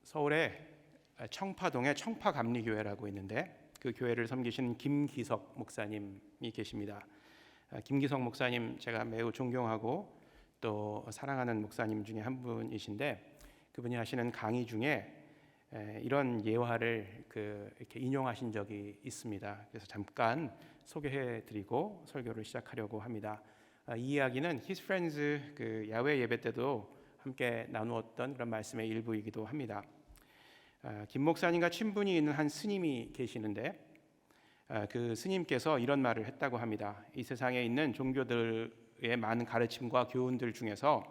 서울에 청파동에 청파감리교회라고 있는데 그 교회를 섬기시는 김기석 목사님이 계십니다. 김기석 목사님 제가 매우 존경하고 또 사랑하는 목사님 중에 한 분이신데 그분이 하시는 강의 중에 이런 예화를 이렇게 인용하신 적이 있습니다. 그래서 잠깐 소개해드리고 설교를 시작하려고 합니다. 이 이야기는 His Friends 야외 예배 때도 함께 나누었던 그런 말씀의 일부이기도 합니다. 김 목사님과 친분이 있는 한 스님이 계시는데 그 스님께서 이런 말을 했다고 합니다. 이 세상에 있는 종교들의 많은 가르침과 교훈들 중에서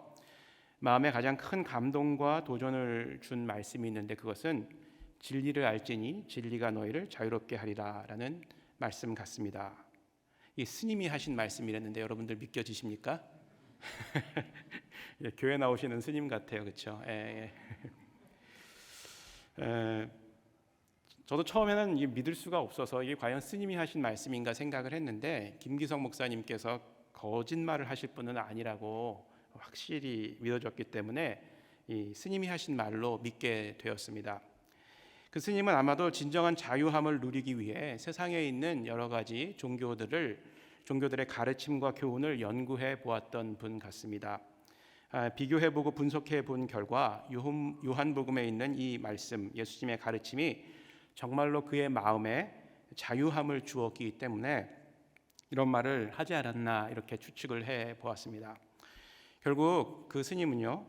마음에 가장 큰 감동과 도전을 준 말씀이 있는데 그것은 진리를 알지니 진리가 너희를 자유롭게 하리라 라는 말씀 같습니다. 이 스님이 하신 말씀이랬는데 여러분들 믿겨지십니까? 교회 나오시는 스님 같아요, 그렇죠? 저도 처음에는 믿을 수가 없어서 이게 과연 스님이 하신 말씀인가 생각을 했는데 김기석 목사님께서 거짓말을 하실 분은 아니라고 확실히 믿어졌기 때문에 이 스님이 하신 말로 믿게 되었습니다. 그 스님은 아마도 진정한 자유함을 누리기 위해 세상에 있는 여러 가지 종교들의 가르침과 교훈을 연구해 보았던 분 같습니다. 비교해보고 분석해본 결과 요한복음에 있는 이 말씀, 예수님의 가르침이 정말로 그의 마음에 자유함을 주었기 때문에 이런 말을 하지 않았나 이렇게 추측을 해보았습니다. 결국 그 스님은요,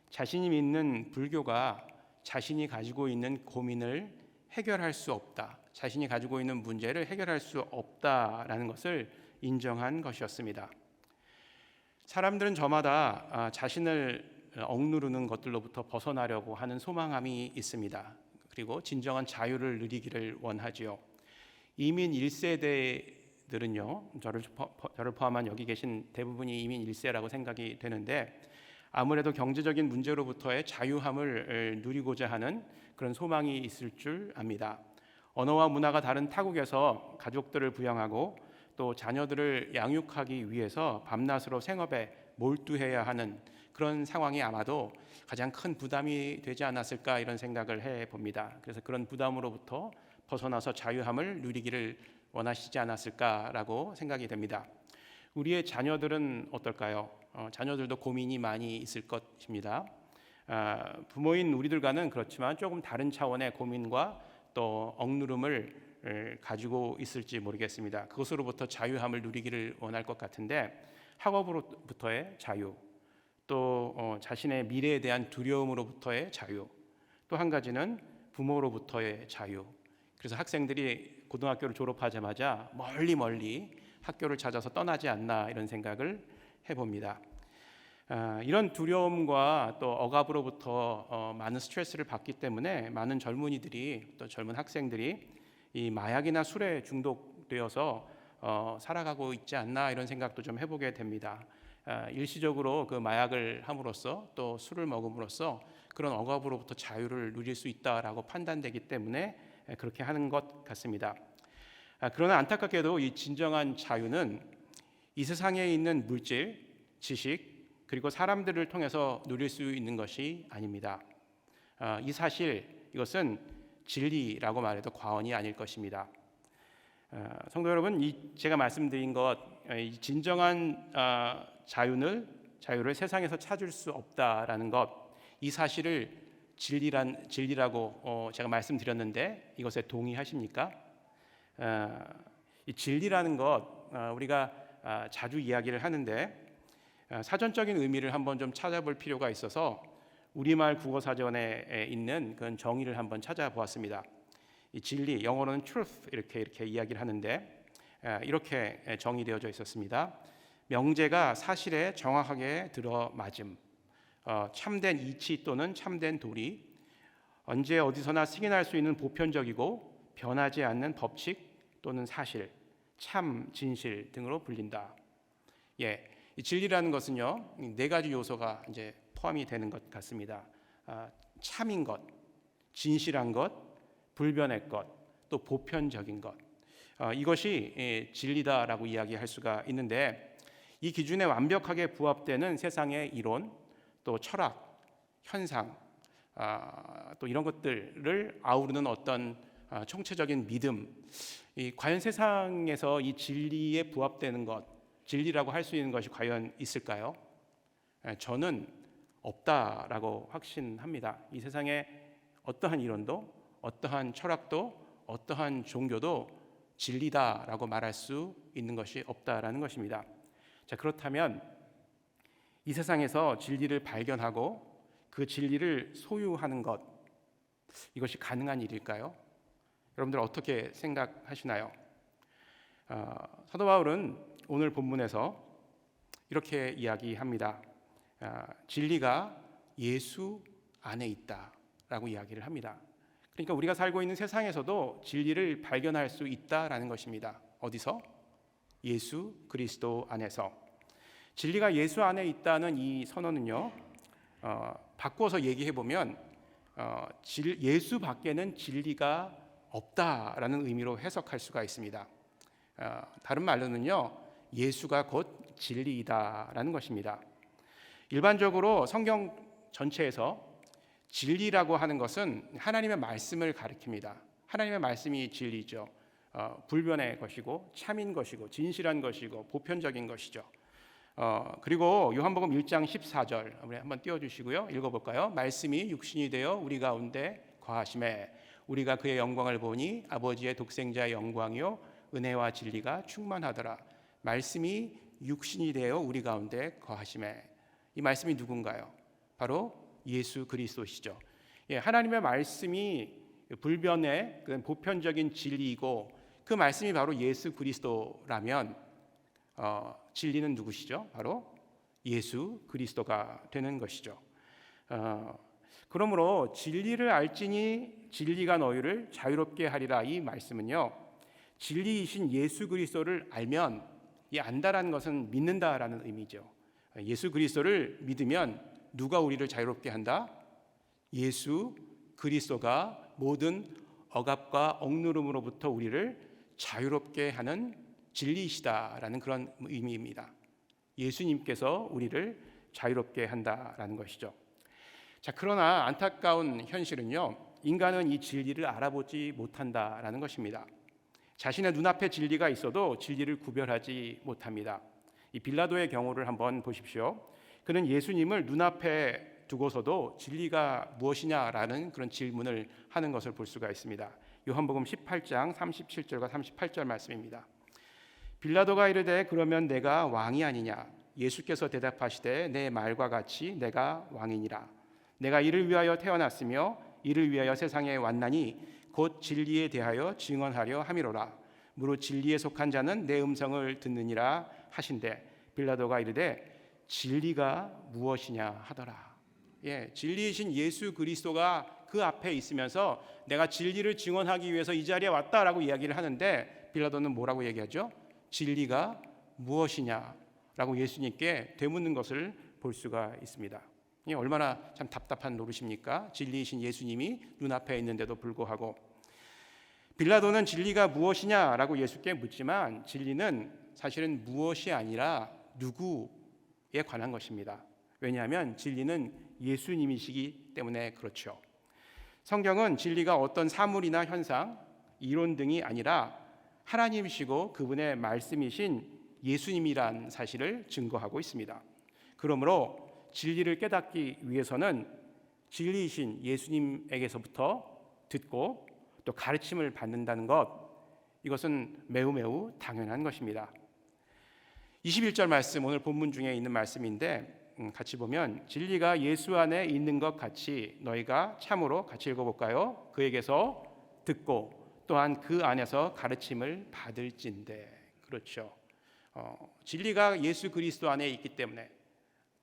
자신이 믿는 불교가 자신이 가지고 있는 고민을 해결할 수 없다, 자신이 가지고 있는 문제를 해결할 수 없다라는 것을 인정한 것이었습니다. 사람들은 저마다 자신을 억누르는 것들로부터 벗어나려고 하는 소망함이 있습니다. 그리고 진정한 자유를 누리기를 원하지요. 이민 1세대들은요, 저를 포함한 여기 계신 대부분이 이민 1세라고 생각이 되는데 아무래도 경제적인 문제로부터의 자유함을 누리고자 하는 그런 소망이 있을 줄 압니다. 언어와 문화가 다른 타국에서 가족들을 부양하고 또 자녀들을 양육하기 위해서 밤낮으로 생업에 몰두해야 하는 그런 상황이 아마도 가장 큰 부담이 되지 않았을까 이런 생각을 해봅니다. 그래서 그런 부담으로부터 벗어나서 자유함을 누리기를 원하시지 않았을까라고 생각이 됩니다. 우리의 자녀들은 어떨까요? 자녀들도 고민이 많이 있을 것입니다. 부모인 우리들과는 그렇지만 조금 다른 차원의 고민과 또 억누름을 가지고 있을지 모르겠습니다. 그것으로부터 자유함을 누리기를 원할 것 같은데 학업으로부터의 자유, 또 자신의 미래에 대한 두려움으로부터의 자유, 또 한 가지는 부모로부터의 자유. 그래서 학생들이 고등학교를 졸업하자마자 멀리 학교를 찾아서 떠나지 않나 이런 생각을 해봅니다. 이런 두려움과 또 억압으로부터 많은 스트레스를 받기 때문에 많은 젊은이들이 또 젊은 학생들이 이 마약이나 술에 중독되어서 살아가고 있지 않나 이런 생각도 좀 해보게 됩니다. 일시적으로 그 마약을 함으로써 또 술을 먹음으로써 그런 억압으로부터 자유를 누릴 수 있다라고 판단되기 때문에 그렇게 하는 것 같습니다. 그러나 안타깝게도 이 진정한 자유는 이 세상에 있는 물질, 지식 그리고 사람들을 통해서 누릴 수 있는 것이 아닙니다. 이 사실, 이것은 진리라고 말해도 과언이 아닐 것입니다. 성도 여러분, 제가 말씀드린 것, 이 진정한 자유를 세상에서 찾을 수 없다라는 것, 이 사실을 진리라고 제가 말씀드렸는데 이것에 동의하십니까? 이 진리라는 것 우리가 자주 이야기를 하는데 사전적인 의미를 한번 좀 찾아볼 필요가 있어서 우리말 국어사전에 있는 그런 정의를 한번 찾아보았습니다. 이 진리, 영어로는 truth 이렇게 이야기를 하는데 이렇게 정의되어져 있었습니다. 명제가 사실에 정확하게 들어맞음, 참된 이치 또는 참된 도리, 언제 어디서나 승인할 수 있는 보편적이고 변하지 않는 법칙 또는 사실, 참, 진실 등으로 불린다. 이 진리라는 것은요, 네 가지 요소가 이제 포함이 되는 것 같습니다. 참인 것, 진실한 것, 불변의 것, 또 보편적인 것. 이것이 진리다라고 이야기할 수가 있는데 이 기준에 완벽하게 부합되는 세상의 이론, 또 철학, 현상, 또 이런 것들을 아우르는 어떤 총체적인 믿음, 과연 세상에서 이 진리에 부합되는 것, 진리라고 할 수 있는 것이 과연 있을까요? 저는 없다라고 확신합니다. 이 세상에 어떠한 이론도, 어떠한 철학도, 어떠한 종교도 진리다라고 말할 수 있는 것이 없다라는 것입니다. 자, 그렇다면 이 세상에서 진리를 발견하고 그 진리를 소유하는 것, 이것이 가능한 일일까요? 여러분들 어떻게 생각하시나요? 사도 바울은 오늘 본문에서 이렇게 이야기합니다. 진리가 예수 안에 있다라고 이야기를 합니다. 그러니까 우리가 살고 있는 세상에서도 진리를 발견할 수 있다라는 것입니다. 어디서? 예수 그리스도 안에서. 진리가 예수 안에 있다는 이 선언은요, 바꿔서 얘기해 보면 예수 밖에는 진리가 없다라는 의미로 해석할 수가 있습니다. 다른 말로는요, 예수가 곧 진리이다라는 것입니다. 일반적으로 성경 전체에서 진리라고 하는 것은 하나님의 말씀을 가리킵니다. 하나님의 말씀이 진리죠. 불변의 것이고 참인 것이고 진실한 것이고 보편적인 것이죠. 그리고 요한복음 1장 14절 우리 한번 띄워주시고요. 읽어볼까요? 말씀이 육신이 되어 우리 가운데 거하심에 우리가 그의 영광을 보니 아버지의 독생자의 영광이요 은혜와 진리가 충만하더라. 말씀이 육신이 되어 우리 가운데 거하심에. 이 말씀이 누군가요? 바로 예수 그리스도시죠. 하나님의 말씀이 불변의 보편적인 진리이고 그 말씀이 바로 예수 그리스도라면 진리는 누구시죠? 바로 예수 그리스도가 되는 것이죠. 그러므로 진리를 알지니 진리가 너희를 자유롭게 하리라. 이 말씀은요, 진리이신 예수 그리스도를 알면, 이 안다라는 것은 믿는다라는 의미죠. 예수 그리스도를 믿으면 누가 우리를 자유롭게 한다? 예수 그리스도가 모든 억압과 억누름으로부터 우리를 자유롭게 하는 진리이시다라는 그런 의미입니다. 예수님께서 우리를 자유롭게 한다라는 것이죠. 자, 그러나 안타까운 현실은요, 인간은 이 진리를 알아보지 못한다라는 것입니다. 자신의 눈앞에 진리가 있어도 진리를 구별하지 못합니다. 이 빌라도의 경우를 한번 보십시오. 그는 예수님을 눈앞에 두고서도 진리가 무엇이냐라는 그런 질문을 하는 것을 볼 수가 있습니다. 요한복음 18장 37절과 38절 말씀입니다. 빌라도가 이르되 그러면 내가 왕이 아니냐? 예수께서 대답하시되 내 말과 같이 내가 왕이니라. 내가 이를 위하여 태어났으며 이를 위하여 세상에 왔나니 곧 진리에 대하여 증언하려 함이로라. 무릇 진리에 속한 자는 내 음성을 듣느니라 하신대 빌라도가 이르되 진리가 무엇이냐 하더라. 진리이신 예수 그리스도가 그 앞에 있으면서 내가 진리를 증언하기 위해서 이 자리에 왔다라고 이야기를 하는데 빌라도는 뭐라고 얘기하죠? 진리가 무엇이냐라고 예수님께 되묻는 것을 볼 수가 있습니다. 얼마나 참 답답한 노릇입니까? 진리이신 예수님이 눈앞에 있는데도 불구하고 빌라도는 진리가 무엇이냐라고 예수께 묻지만 진리는 사실은 무엇이 아니라 누구에 관한 것입니다. 왜냐하면 진리는 예수님이시기 때문에 그렇죠. 성경은 진리가 어떤 사물이나 현상, 이론 등이 아니라 하나님이시고 그분의 말씀이신 예수님이란 사실을 증거하고 있습니다. 그러므로 진리를 깨닫기 위해서는 진리이신 예수님에게서부터 듣고 또 가르침을 받는다는 것, 이것은 매우 당연한 것입니다. 21절 말씀, 오늘 본문 중에 있는 말씀인데 같이 보면 진리가 예수 안에 있는 것 같이 너희가 참으로, 같이 읽어볼까요? 그에게서 듣고 또한 그 안에서 가르침을 받을진대. 그렇죠. 진리가 예수 그리스도 안에 있기 때문에,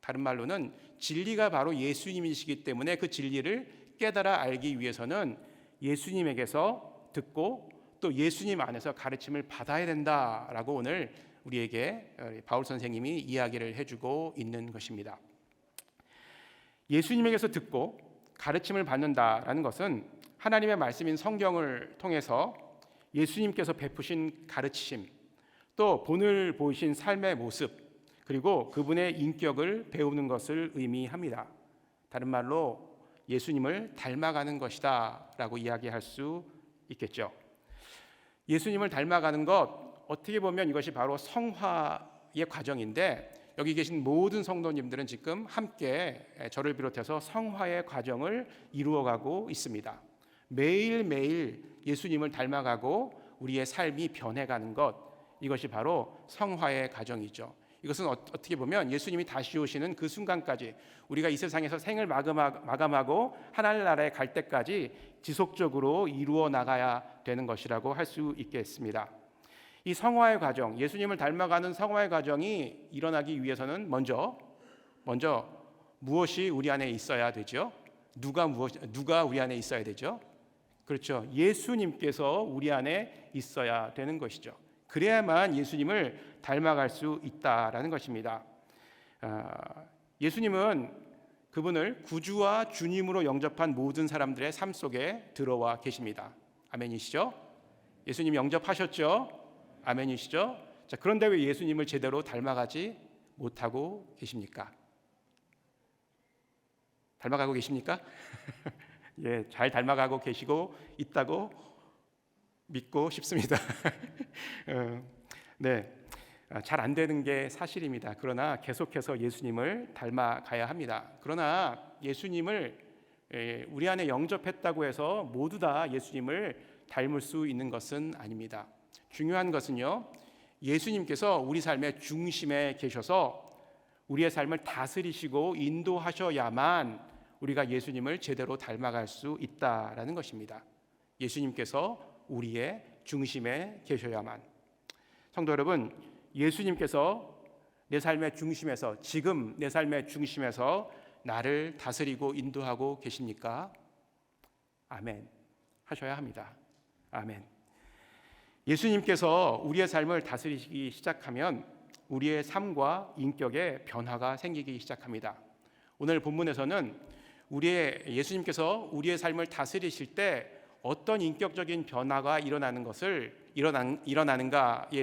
다른 말로는 진리가 바로 예수님이시기 때문에 그 진리를 깨달아 알기 위해서는 예수님에게서 듣고 또 예수님 안에서 가르침을 받아야 된다라고 오늘 우리에게 바울 선생님이 이야기를 해주고 있는 것입니다. 예수님에게서 듣고 가르침을 받는다라는 것은 하나님의 말씀인 성경을 통해서 예수님께서 베푸신 가르침, 또 본을 보이신 삶의 모습, 그리고 그분의 인격을 배우는 것을 의미합니다. 다른 말로 예수님을 닮아가는 것이다라고 이야기할 수 있겠죠. 예수님을 닮아가는 것, 어떻게 보면 이것이 바로 성화의 과정인데, 여기 계신 모든 성도님들은 지금 함께 저를 비롯해서 성화의 과정을 이루어가고 있습니다. 매일매일 예수님을 닮아가고 우리의 삶이 변해가는 것, 이것이 바로 성화의 과정이죠. 이것은 어떻게 보면 예수님이 다시 오시는 그 순간까지, 우리가 이 세상에서 생을 마감하고 하늘나라에 갈 때까지 지속적으로 이루어 나가야 되는 것이라고 할 수 있겠습니다. 이 성화의 과정, 예수님을 닮아가는 성화의 과정이 일어나기 위해서는 먼저 무엇이 우리 안에 있어야 되죠? 누가 우리 안에 있어야 되죠? 그렇죠. 예수님께서 우리 안에 있어야 되는 것이죠. 그래야만 예수님을 닮아갈 수 있다라는 것입니다. 예수님은 그분을 구주와 주님으로 영접한 모든 사람들의 삶 속에 들어와 계십니다. 아멘이시죠? 예수님 영접하셨죠? 아멘이시죠? 자, 그런데 왜 예수님을 제대로 닮아가지 못하고 계십니까? 닮아가고 계십니까? 예, 잘 닮아가고 계시고 있다고 믿고 싶습니다. 네, 잘 안 되는 게 사실입니다. 그러나 계속해서 예수님을 닮아가야 합니다. 그러나 예수님을 우리 안에 영접했다고 해서 모두 다 예수님을 닮을 수 있는 것은 아닙니다. 중요한 것은요, 예수님께서 우리 삶의 중심에 계셔서 우리의 삶을 다스리시고 인도하셔야만 우리가 예수님을 제대로 닮아갈 수 있다라는 것입니다. 예수님께서 우리의 중심에 계셔야만. 성도 여러분, 예수님께서 내 삶의 중심에서, 지금 내 삶의 중심에서 나를 다스리고 인도하고 계십니까? 아멘 하셔야 합니다. 아멘. 예수님께서 우리의 삶을 다스리시기 시작하면 우리의 삶과 인격에 변화가 생기기 시작합니다. 오늘 본문에서는 예수님께서 우리의 삶을 다스리실 때 어떤 인격적인 변화가 일어나는가에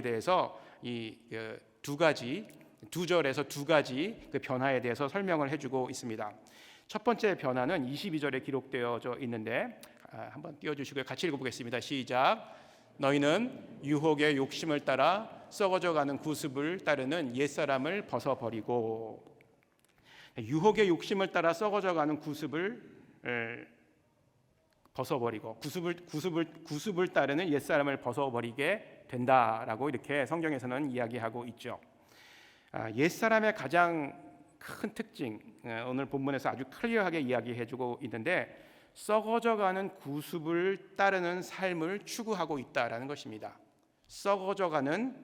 대해서 두 절에서 두 가지 그 변화에 대해서 설명을 해주고 있습니다. 첫 번째 변화는 22절에 기록되어져 있는데 한번 띄워주시고요. 같이 읽어보겠습니다. 시작. 너희는 유혹의 욕심을 따라 썩어져가는 구습을 따르는 옛사람을 벗어버리고. 유혹의 욕심을 따라 썩어져가는 구습을 벗어버리고, 구습을 따르는 옛사람을 벗어버리게 된다라고 이렇게 성경에서는 이야기하고 있죠. 옛사람의 가장 큰 특징, 오늘 본문에서 아주 클리어하게 이야기해주고 있는데, 썩어져가는 구습을 따르는 삶을 추구하고 있다라는 것입니다. 썩어져가는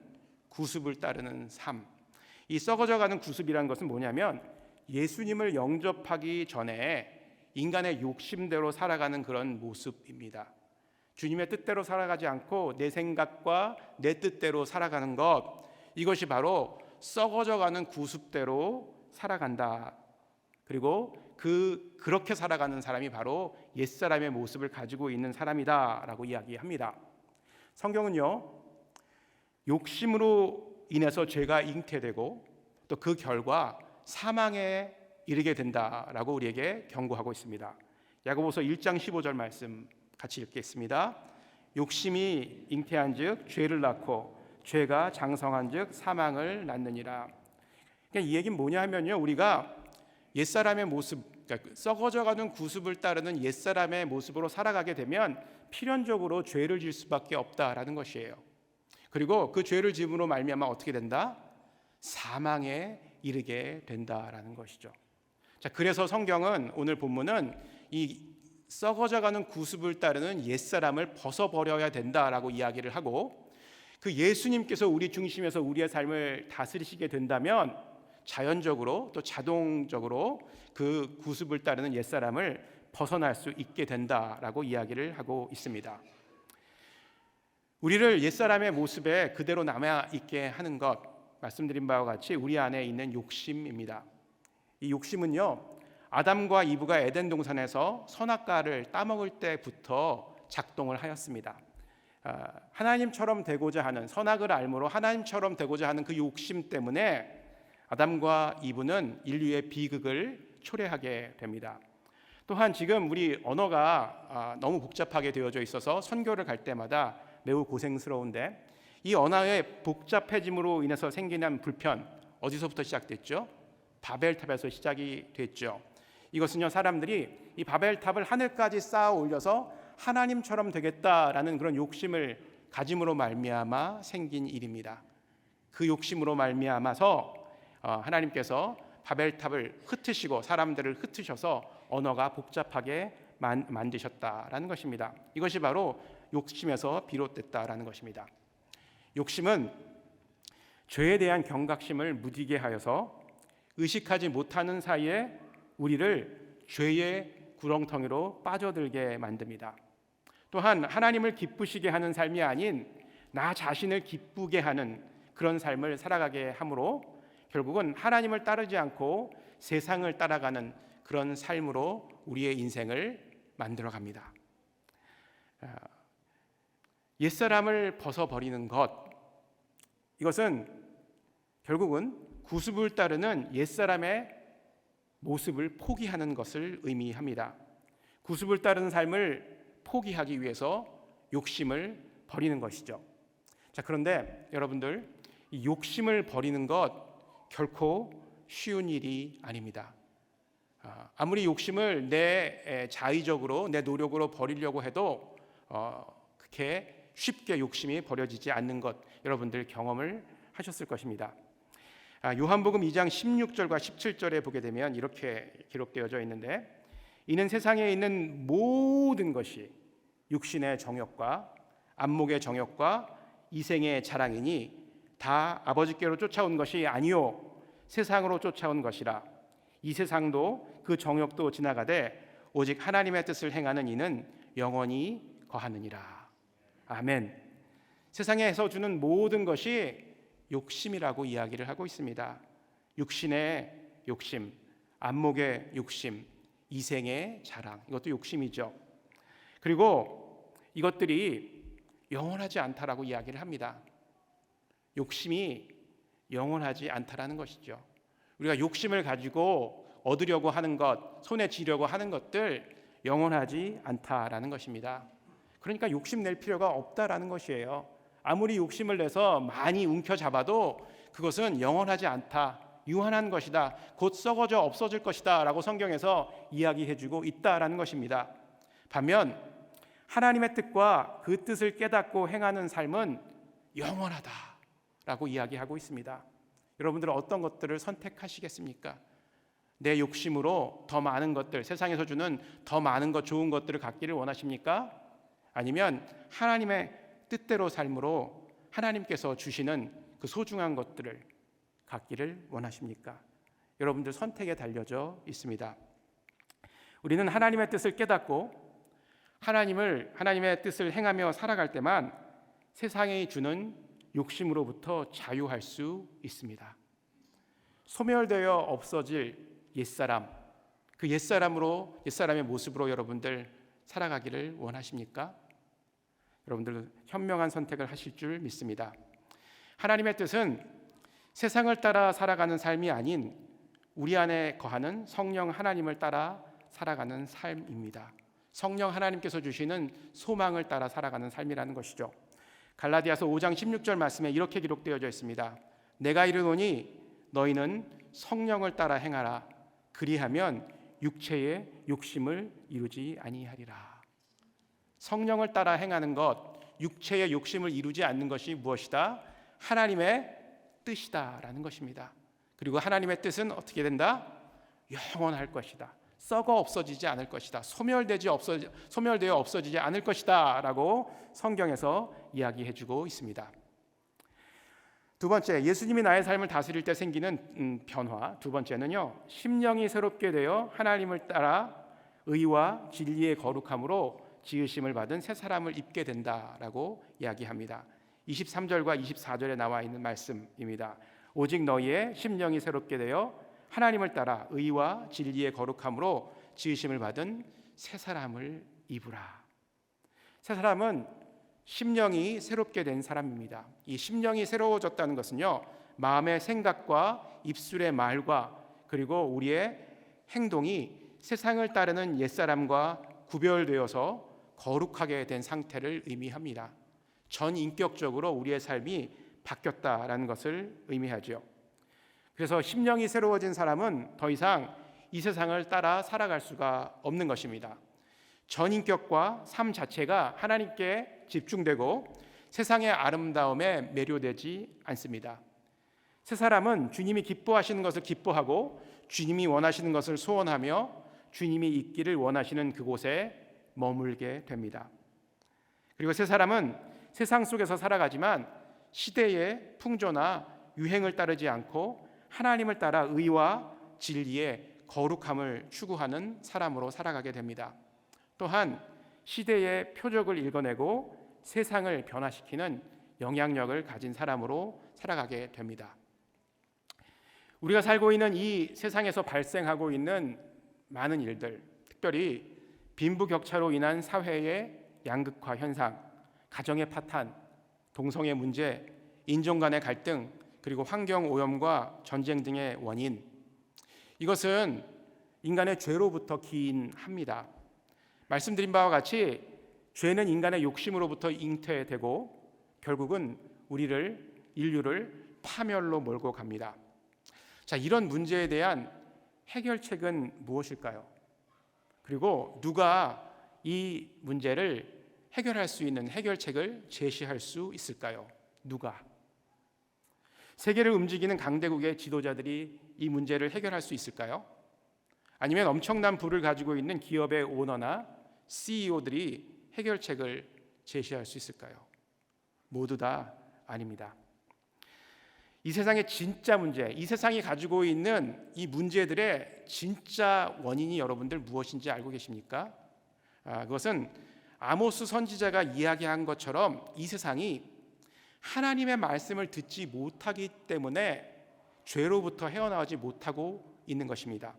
구습을 따르는 삶. 이 썩어져가는 구습이라는 것은 뭐냐면, 예수님을 영접하기 전에 인간의 욕심대로 살아가는 그런 모습입니다. 주님의 뜻대로 살아가지 않고 내 생각과 내 뜻대로 살아가는 것, 이것이 바로 썩어져가는 구습대로 살아간다. 그리고 그렇게 살아가는 사람이 바로 옛사람의 모습을 가지고 있는 사람이다라고 이야기합니다. 성경은요, 욕심으로 인해서 죄가 잉태되고 또 그 결과 사망에 이르게 된다라고 우리에게 경고하고 있습니다. 야고보서 1장 15절 말씀 같이 읽겠습니다. 욕심이 잉태한즉 죄를 낳고 죄가 장성한즉 사망을 낳느니라. 그러니까 이 얘기는 뭐냐 하면요, 우리가 옛사람의 모습, 그러니까 썩어져가는 구습을 따르는 옛사람의 모습으로 살아가게 되면 필연적으로 죄를 질 수밖에 없다라는 것이에요. 그리고 그 죄를 지음으로 말미암아 어떻게 된다? 사망에 이르게 된다라는 것이죠. 자, 그래서 성경은, 오늘 본문은 이 썩어져가는 구습을 따르는 옛사람을 벗어버려야 된다라고 이야기를 하고, 그 예수님께서 우리 중심에서 우리의 삶을 다스리시게 된다면 자연적으로 또 자동적으로 그 구습을 따르는 옛사람을 벗어날 수 있게 된다라고 이야기를 하고 있습니다. 우리를 옛사람의 모습에 그대로 남아있게 하는 것, 말씀드린 바와 같이 우리 안에 있는 욕심입니다. 이 욕심은요, 아담과 이브가 에덴 동산에서 선악과를 따먹을 때부터 작동을 하였습니다. 하나님처럼 되고자 하는, 선악을 알므로 하나님처럼 되고자 하는 그 욕심 때문에 아담과 이브는 인류의 비극을 초래하게 됩니다. 또한 지금 우리 언어가 너무 복잡하게 되어져 있어서 선교를 갈 때마다 매우 고생스러운데, 이 언어의 복잡해짐으로 인해서 생기는 불편, 어디서부터 시작됐죠? 바벨탑에서 시작이 됐죠. 이것은요, 사람들이 이 바벨탑을 하늘까지 쌓아 올려서 하나님처럼 되겠다라는 그런 욕심을 가짐으로 말미암아 생긴 일입니다. 그 욕심으로 말미암아서 하나님께서 바벨탑을 흩으시고 사람들을 흩으셔서 언어가 복잡하게 만드셨다라는 것입니다. 이것이 바로 욕심에서 비롯됐다라는 것입니다. 욕심은 죄에 대한 경각심을 무디게 하여서 의식하지 못하는 사이에 우리를 죄의 구렁텅이로 빠져들게 만듭니다. 또한 하나님을 기쁘시게 하는 삶이 아닌 나 자신을 기쁘게 하는 그런 삶을 살아가게 하므로 결국은 하나님을 따르지 않고 세상을 따라가는 그런 삶으로 우리의 인생을 만들어갑니다. 옛사람을 벗어버리는 것, 이것은 결국은 구습을 따르는 옛사람의 모습을 포기하는 것을 의미합니다. 구습을 따르는 삶을 포기하기 위해서 욕심을 버리는 것이죠. 자, 그런데 여러분들, 이 욕심을 버리는 것 결코 쉬운 일이 아닙니다. 아무리 욕심을 내 자의적으로 내 노력으로 버리려고 해도 그렇게 쉽게 욕심이 버려지지 않는 것, 여러분들 경험을 하셨을 것입니다. 요한복음 2장 16절과 17절에 보게 되면 이렇게 기록되어져 있는데, 이는 세상에 있는 모든 것이 육신의 정욕과 안목의 정욕과 이생의 자랑이니 다 아버지께로 쫓아온 것이 아니요 세상으로 쫓아온 것이라. 이 세상도 그 정욕도 지나가되 오직 하나님의 뜻을 행하는 이는 영원히 거하느니라. 아멘. 세상에서 주는 모든 것이 욕심이라고 이야기를 하고 있습니다. 육신의 욕심, 안목의 욕심, 이생의 자랑, 이것도 욕심이죠. 그리고 이것들이 영원하지 않다라고 이야기를 합니다. 욕심이 영원하지 않다라는 것이죠. 우리가 욕심을 가지고 얻으려고 하는 것, 손에 쥐려고 하는 것들 영원하지 않다라는 것입니다. 그러니까 욕심낼 필요가 없다라는 것이에요. 아무리 욕심을 내서 많이 움켜잡아도 그것은 영원하지 않다, 유한한 것이다, 곧 썩어져 없어질 것이다 라고 성경에서 이야기해주고 있다라는 것입니다. 반면 하나님의 뜻과 그 뜻을 깨닫고 행하는 삶은 영원하다라고 이야기하고 있습니다. 여러분들은 어떤 것들을 선택하시겠습니까? 내 욕심으로 더 많은 것들, 세상에서 주는 더 많은 것, 좋은 것들을 갖기를 원하십니까? 아니면 하나님의 뜻대로 삶으로 하나님께서 주시는 그 소중한 것들을 갖기를 원하십니까? 여러분들 선택에 달려져 있습니다. 우리는 하나님의 뜻을 깨닫고 하나님의 뜻을 행하며 살아갈 때만 세상이 주는 욕심으로부터 자유할 수 있습니다. 소멸되어 없어질 옛사람, 그 옛사람의 모습으로 여러분들 살아가기를 원하십니까? 여러분들 현명한 선택을 하실 줄 믿습니다. 하나님의 뜻은 세상을 따라 살아가는 삶이 아닌 우리 안에 거하는 성령 하나님을 따라 살아가는 삶입니다. 성령 하나님께서 주시는 소망을 따라 살아가는 삶이라는 것이죠. 갈라디아서 5장 16절 말씀에 이렇게 기록되어져 있습니다. 내가 이르노니 너희는 성령을 따라 행하라. 그리하면 육체의 욕심을 이루지 아니하리라. 성령을 따라 행하는 것, 육체의 욕심을 이루지 않는 것이 무엇이다? 하나님의 뜻이다라는 것입니다. 그리고 하나님의 뜻은 어떻게 된다? 영원할 것이다. 썩어 없어지지 않을 것이다. 소멸되어 없어지지 않을 것이다 라고 성경에서 이야기해주고 있습니다. 두 번째, 예수님이 나의 삶을 다스릴 때 생기는 변화. 두 번째는요, 심령이 새롭게 되어 하나님을 따라 의와 진리의 거룩함으로 지으심을 받은 새 사람을 입게 된다라고 이야기합니다. 23절과 24절에 나와 있는 말씀입니다. 오직 너희의 심령이 새롭게 되어 하나님을 따라 의와 진리의 거룩함으로 지으심을 받은 새 사람을 입으라. 새 사람은 심령이 새롭게 된 사람입니다. 이 심령이 새로워졌다는 것은요, 마음의 생각과 입술의 말과 그리고 우리의 행동이 세상을 따르는 옛사람과 구별되어서 거룩하게 된 상태를 의미합니다. 전인격적으로 우리의 삶이 바뀌었다라는 것을 의미하죠. 그래서 심령이 새로워진 사람은 더 이상 이 세상을 따라 살아갈 수가 없는 것입니다. 전인격과 삶 자체가 하나님께 집중되고 세상의 아름다움에 매료되지 않습니다. 새 사람은 주님이 기뻐하시는 것을 기뻐하고 주님이 원하시는 것을 소원하며 주님이 있기를 원하시는 그곳에 머물게 됩니다. 그리고 새 사람은 세상 속에서 살아가지만 시대의 풍조나 유행을 따르지 않고 하나님을 따라 의와 진리의 거룩함을 추구하는 사람으로 살아가게 됩니다. 또한 시대의 표적을 읽어내고 세상을 변화시키는 영향력을 가진 사람으로 살아가게 됩니다. 우리가 살고 있는 이 세상에서 발생하고 있는 많은 일들, 특별히 빈부격차로 인한 사회의 양극화 현상, 가정의 파탄, 동성애 문제, 인종 간의 갈등, 그리고 환경 오염과 전쟁 등의 원인, 이것은 인간의 죄로부터 기인합니다. 말씀드린 바와 같이 죄는 인간의 욕심으로부터 잉태되고 결국은 인류를 파멸로 몰고 갑니다. 자, 이런 문제에 대한 해결책은 무엇일까요? 그리고 누가 이 문제를 해결할 수 있는 해결책을 제시할 수 있을까요? 누가? 세계를 움직이는 강대국의 지도자들이 이 문제를 해결할 수 있을까요? 아니면 엄청난 부를 가지고 있는 기업의 오너나 CEO들이 해결책을 제시할 수 있을까요? 모두 다 아닙니다. 이 세상의 진짜 문제, 이 세상이 가지고 있는 이 문제들의 진짜 원인이 여러분들 무엇인지 알고 계십니까? 그것은 아모스 선지자가 이야기한 것처럼 이 세상이 하나님의 말씀을 듣지 못하기 때문에 죄로부터 헤어나오지 못하고 있는 것입니다.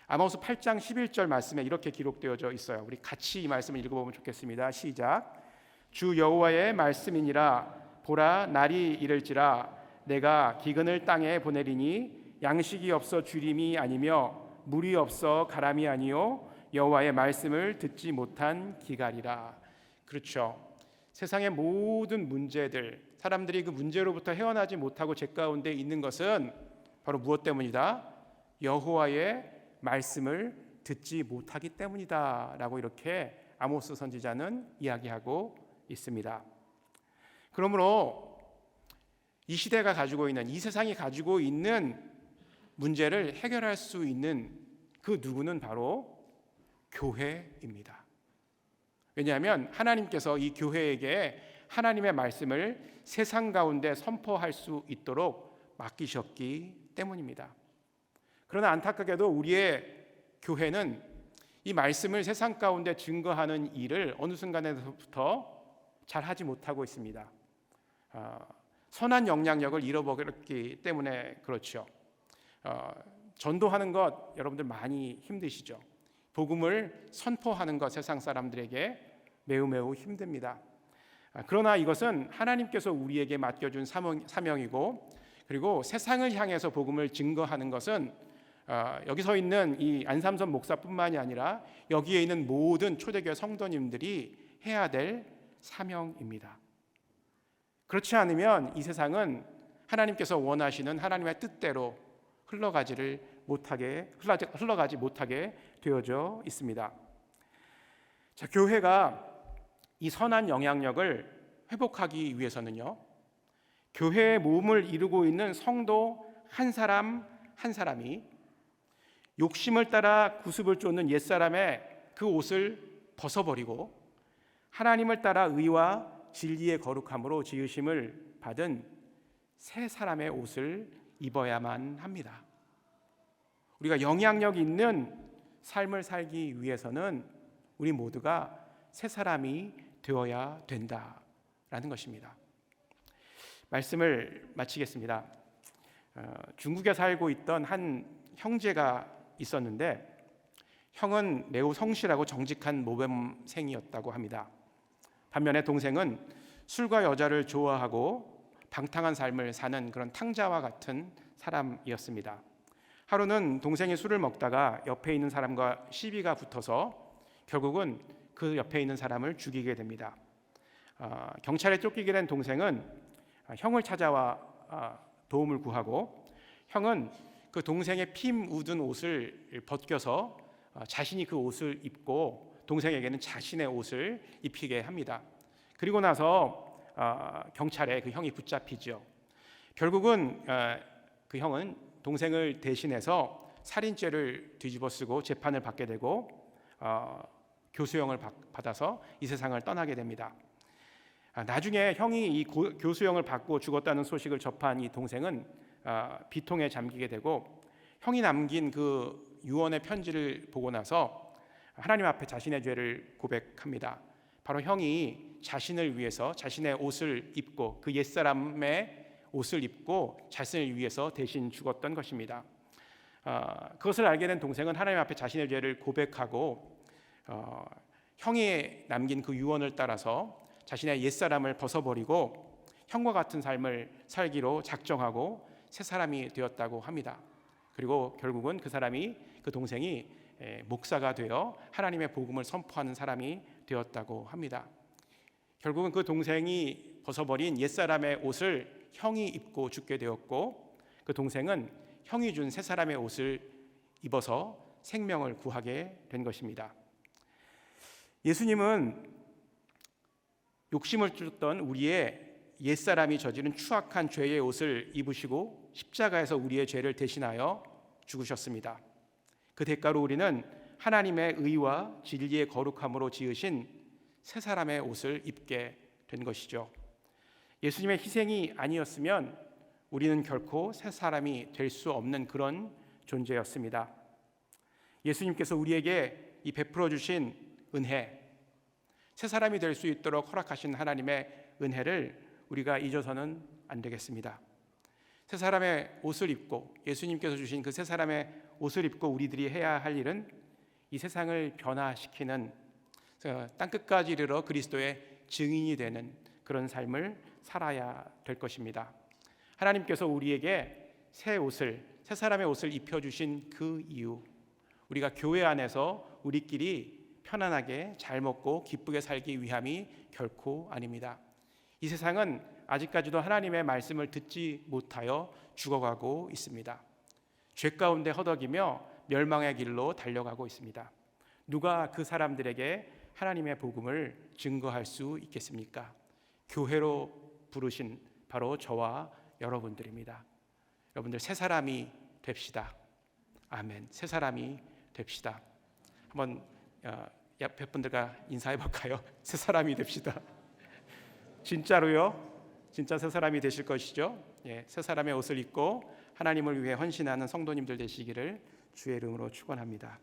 아모스 8장 11절 말씀에 이렇게 기록되어져 있어요. 우리 같이 이 말씀을 읽어보면 좋겠습니다. 시작. 주 여호와의 말씀이니라. 보라, 날이 이를지라. 내가 기근을 땅에 보내리니 양식이 없어 주림이 아니며 물이 없어 가람이 아니요 여호와의 말씀을 듣지 못한 기갈이라. 그렇죠. 세상의 모든 문제들, 사람들이 그 문제로부터 헤어나지 못하고 죄 가운데 있는 것은 바로 무엇 때문이다? 여호와의 말씀을 듣지 못하기 때문이다 라고 이렇게 아모스 선지자는 이야기하고 있습니다. 그러므로 이 시대가 가지고 있는, 이 세상이 가지고 있는 문제를 해결할 수 있는 그 누구는 바로 교회입니다. 왜냐하면 하나님께서 이 교회에게 하나님의 말씀을 세상 가운데 선포할 수 있도록 맡기셨기 때문입니다. 그러나 안타깝게도 우리의 교회는 이 말씀을 세상 가운데 증거하는 일을 어느 순간에서부터 잘 하지 못하고 있습니다. 선한 영향력을 잃어버렸기 때문에 그렇죠. 전도하는 것 여러분들 많이 힘드시죠. 복음을 선포하는 것 세상 사람들에게 매우 힘듭니다. 그러나 이것은 하나님께서 우리에게 맡겨준 사명이고, 그리고 세상을 향해서 복음을 증거하는 것은 여기 서 있는 이 안삼선 목사뿐만이 아니라 여기에 있는 모든 초대교회 성도님들이 해야 될 사명입니다. 그렇지 않으면 이 세상은 하나님께서 원하시는 하나님의 뜻대로 흘러가지 못하게 되어져 있습니다. 자, 교회가 이 선한 영향력을 회복하기 위해서는요, 교회의 몸을 이루고 있는 성도 한 사람 한 사람이 욕심을 따라 구습을 쫓는 옛사람의 그 옷을 벗어버리고 하나님을 따라 의와 진리의 거룩함으로 지으심을 받은 새 사람의 옷을 입어야만 합니다. 우리가 영향력 있는 삶을 살기 위해서는 우리 모두가 새 사람이 되어야 된다라는 것입니다. 말씀을 마치겠습니다. 중국에 살고 있던 한 형제가 있었는데, 형은 매우 성실하고 정직한 모범생이었다고 합니다. 반면에 동생은 술과 여자를 좋아하고 방탕한 삶을 사는 그런 탕자와 같은 사람이었습니다. 하루는 동생이 술을 먹다가 옆에 있는 사람과 시비가 붙어서 결국은 그 옆에 있는 사람을 죽이게 됩니다. 경찰에 쫓기게 된 동생은 형을 찾아와 도움을 구하고, 형은 그 동생의 피 묻은 옷을 벗겨서 자신이 그 옷을 입고 동생에게는 자신의 옷을 입히게 합니다. 그리고 나서 경찰에 그 형이 붙잡히죠. 결국은 그 형은 동생을 대신해서 살인죄를 뒤집어쓰고 재판을 받게 되고 교수형을 받아서 이 세상을 떠나게 됩니다. 나중에 형이 이 교수형을 받고 죽었다는 소식을 접한 이 동생은 비통에 잠기게 되고, 형이 남긴 그 유언의 편지를 보고 나서 하나님 앞에 자신의 죄를 고백합니다. 바로 형이 자신을 위해서 자신의 옷을 입고, 그 옛사람의 옷을 입고 자신을 위해서 대신 죽었던 것입니다. 그것을 알게 된 동생은 하나님 앞에 자신의 죄를 고백하고 형이 남긴 그 유언을 따라서 자신의 옛사람을 벗어버리고 형과 같은 삶을 살기로 작정하고 새 사람이 되었다고 합니다. 그리고 결국은 그 동생이 목사가 되어 하나님의 복음을 선포하는 사람이 되었다고 합니다. 결국은 그 동생이 벗어버린 옛사람의 옷을 형이 입고 죽게 되었고, 그 동생은 형이 준 새 사람의 옷을 입어서 생명을 구하게 된 것입니다. 예수님은 욕심을 쫓던 우리의 옛사람이 저지른 추악한 죄의 옷을 입으시고 십자가에서 우리의 죄를 대신하여 죽으셨습니다. 그 대가로 우리는 하나님의 의와 진리의 거룩함으로 지으신 새 사람의 옷을 입게 된 것이죠. 예수님의 희생이 아니었으면 우리는 결코 새 사람이 될 수 없는 그런 존재였습니다. 예수님께서 우리에게 이 베풀어 주신 은혜, 새 사람이 될 수 있도록 허락하신 하나님의 은혜를 우리가 잊어서는 안 되겠습니다. 새 사람의 옷을 입고, 예수님께서 주신 그 새 사람의 옷을 입고 우리들이 해야 할 일은 이 세상을 변화시키는, 땅끝까지 이르러 그리스도의 증인이 되는 그런 삶을 살아야 될 것입니다. 하나님께서 우리에게 새 사람의 옷을 입혀주신 그 이유, 우리가 교회 안에서 우리끼리 편안하게 잘 먹고 기쁘게 살기 위함이 결코 아닙니다. 이 세상은 아직까지도 하나님의 말씀을 듣지 못하여 죽어가고 있습니다. 죄 가운데 허덕이며 멸망의 길로 달려가고 있습니다. 누가 그 사람들에게 하나님의 복음을 증거할 수 있겠습니까? 교회로 부르신 바로 저와 여러분들입니다. 여러분들 새 사람이 됩시다. 아멘. 새 사람이 됩시다. 한번 옆에 분들과 인사해 볼까요? 새 사람이 됩시다. 진짜로요? 진짜 새 사람이 되실 것이죠? 새 사람의 옷을 입고 하나님을 위해 헌신하는 성도님들 되시기를 주의 이름으로 축원합니다.